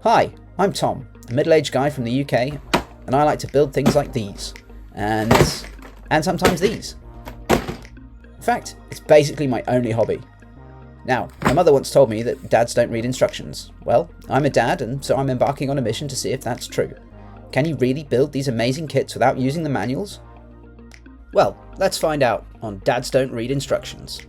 Hi, I'm Tom, a middle-aged guy from the UK, and I like to build things like these, and this, and sometimes these. In fact, it's basically my only hobby. Now, my mother once told me that dads don't read instructions. Well, I'm a dad, and so I'm embarking on a mission to see if that's true. Can you really build these amazing kits without using the manuals? Well, let's find out on Dads Don't Read Instructions.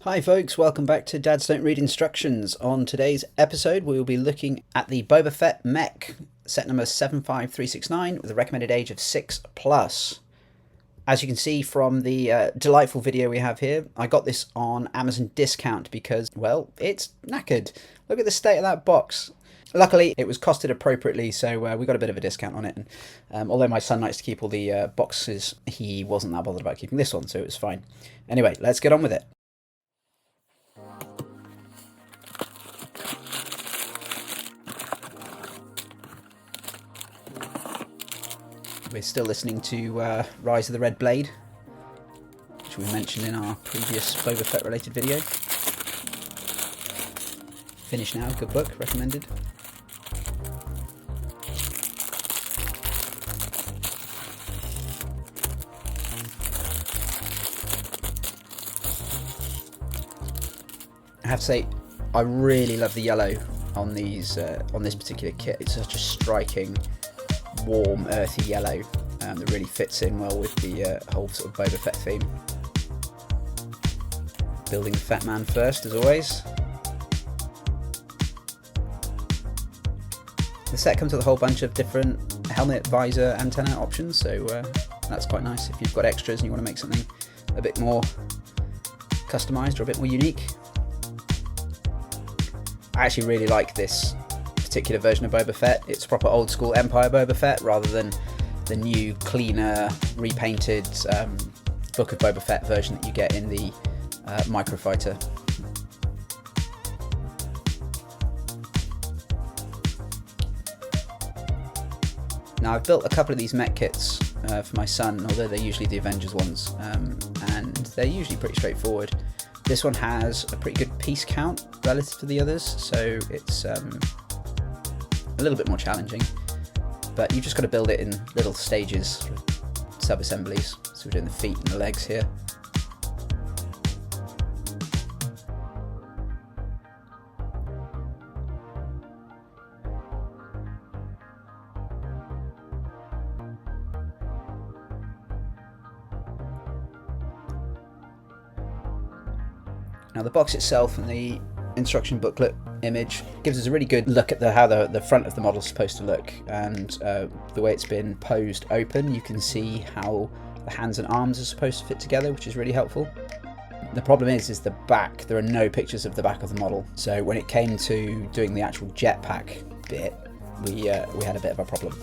Hi folks, welcome back to Dads Don't Read Instructions. On today's episode we will be looking at the Boba Fett Mech, set number 75369 with a recommended age of 6+. As you can see from the delightful video we have here, I got this on Amazon discount because, well, it's knackered. Look at the state of that box. Luckily it was costed appropriately, so we got a bit of a discount on it. And, although my son likes to keep all the boxes, he wasn't that bothered about keeping this one, so it was fine. Anyway, let's get on with it. We're still listening to Rise of the Red Blade, which we mentioned in our previous Boba Fett related video. Finished now, good book, recommended. I have to say, I really love the yellow on these on this particular kit. It's such a striking, warm, earthy yellow that really fits in well with the whole sort of Boba Fett theme. Building the Fett Man first, as always. The set comes with a whole bunch of different helmet, visor, antenna options, so that's quite nice if you've got extras and you want to make something a bit more customized or a bit more unique. I actually really like this particular version of Boba Fett. It's proper old school Empire Boba Fett rather than the new, cleaner, repainted Book of Boba Fett version that you get in the Microfighter. Now, I've built a couple of these mech kits for my son, although they're usually the Avengers ones, and they're usually pretty straightforward. This one has a pretty good piece count relative to the others, so it's a little bit more challenging, but you've just got to build it in little stages, sub-assemblies. So we're doing the feet and the legs here. Now the box itself and the instruction booklet image gives us a really good look at how the front of the model is supposed to look, and the way it's been posed open, you can see how the hands and arms are supposed to fit together, which is really helpful. The problem is the back. There are no pictures of the back of the model, so when it came to doing the actual jetpack bit, we had a bit of a problem.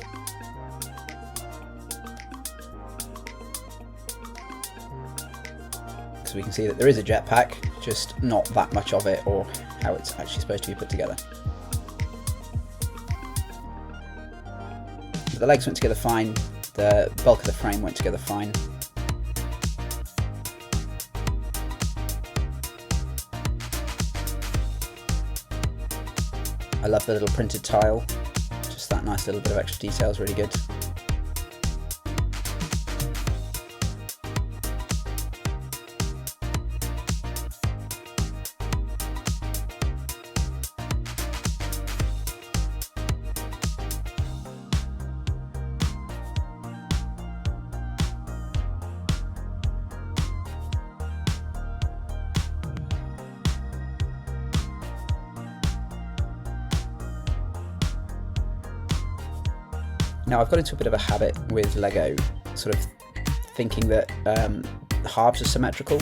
So we can see that there is a jetpack, just not that much of it or how it's actually supposed to be put together. The legs went together fine, the bulk of the frame went together fine. I love the little printed tile, just that nice little bit of extra detail is really good. Now I've got into a bit of a habit with Lego, sort of thinking that the halves are symmetrical.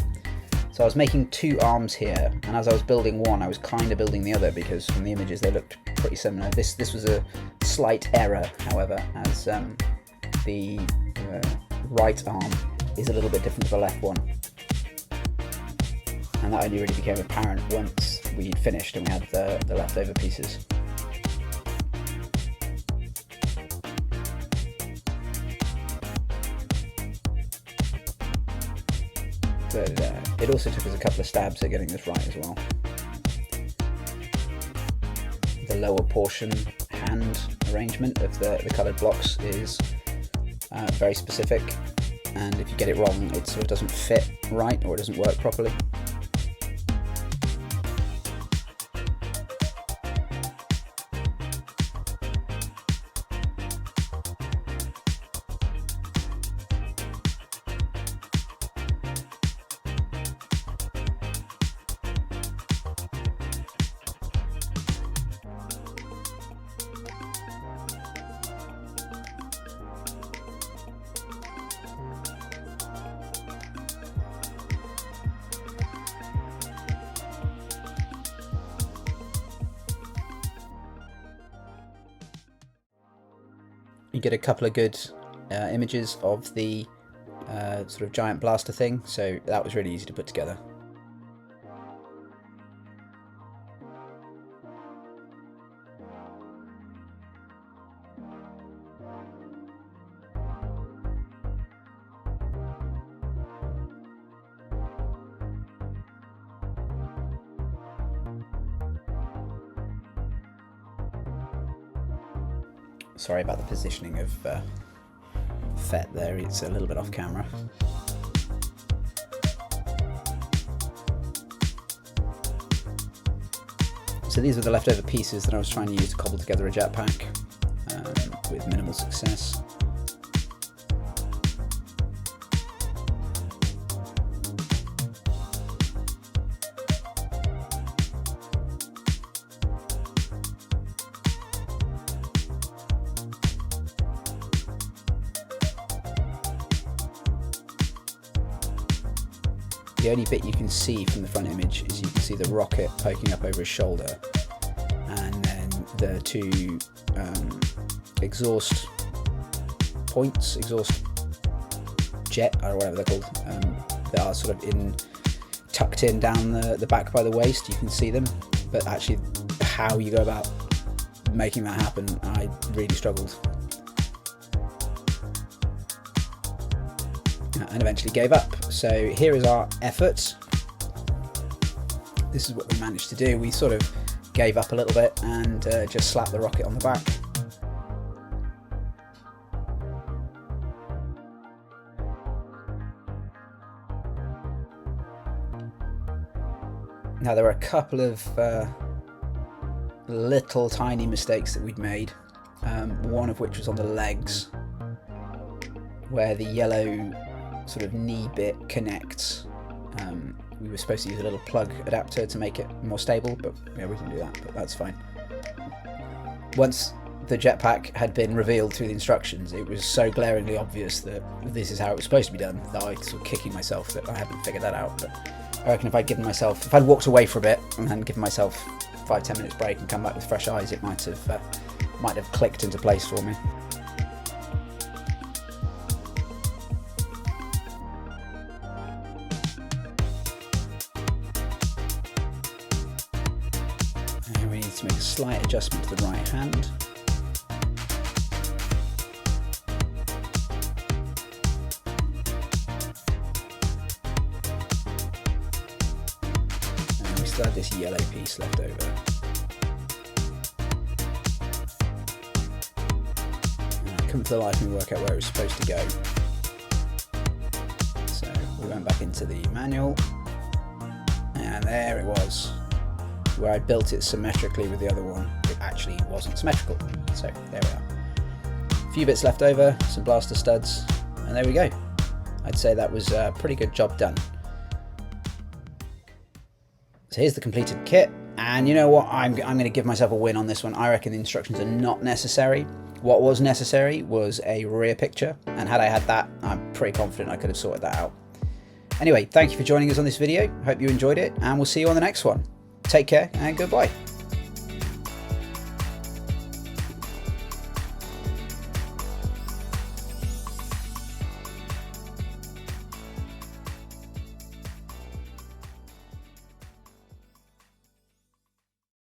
So I was making two arms here, and as I was building one, I was kind of building the other because from the images they looked pretty similar. This was a slight error, however, as the right arm is a little bit different to the left one. and that only really became apparent once we'd finished and we had the leftover pieces. But it also took us a couple of stabs at getting this right as well. The lower portion hand arrangement of the coloured blocks is very specific, and if you get it wrong it sort of doesn't fit right or it doesn't work properly. You get a couple of good images of the sort of giant blaster thing, so that was really easy to put together. Sorry about the positioning of Fett there, it's a little bit off camera. So these are the leftover pieces that I was trying to use to cobble together a jetpack with minimal success. The only bit you can see from the front image is you can see the rocket poking up over his shoulder, and then the two exhaust points, exhaust jet or whatever they're called, that are sort of tucked in down the back by the waist. You can see them, but actually how you go about making that happen, I really struggled. And eventually gave up. So here is our effort. This is what we managed to do. We sort of gave up a little bit and just slapped the rocket on the back. Now there were a couple of little tiny mistakes that we'd made, one of which was on the legs, where the yellow sort of knee bit connects. We were supposed to use a little plug adapter to make it more stable, but yeah, we didn't do that, but that's fine. Once the jetpack had been revealed through the instructions, it was so glaringly obvious that this is how it was supposed to be done that I was sort of kicking myself that I hadn't figured that out. But I reckon if I'd walked away for a bit and then given myself 5-10 minutes break and come back with fresh eyes, it might have clicked into place for me. To make a slight adjustment to the right hand. And we still have this yellow piece left over. And I couldn't for the life of me work out where it was supposed to go. So we went back into the manual, and there it was. Where I built it symmetrically with the other one, it actually wasn't symmetrical. So there we are. A few bits left over, some blaster studs, and there we go. I'd say that was a pretty good job done. So here's the completed kit, and you know what? I'm going to give myself a win on this one. I reckon the instructions are not necessary. What was necessary was a rear picture, and had I had that, I'm pretty confident I could have sorted that out. Anyway, thank you for joining us on this video. Hope you enjoyed it, and we'll see you on the next one. Take care and goodbye.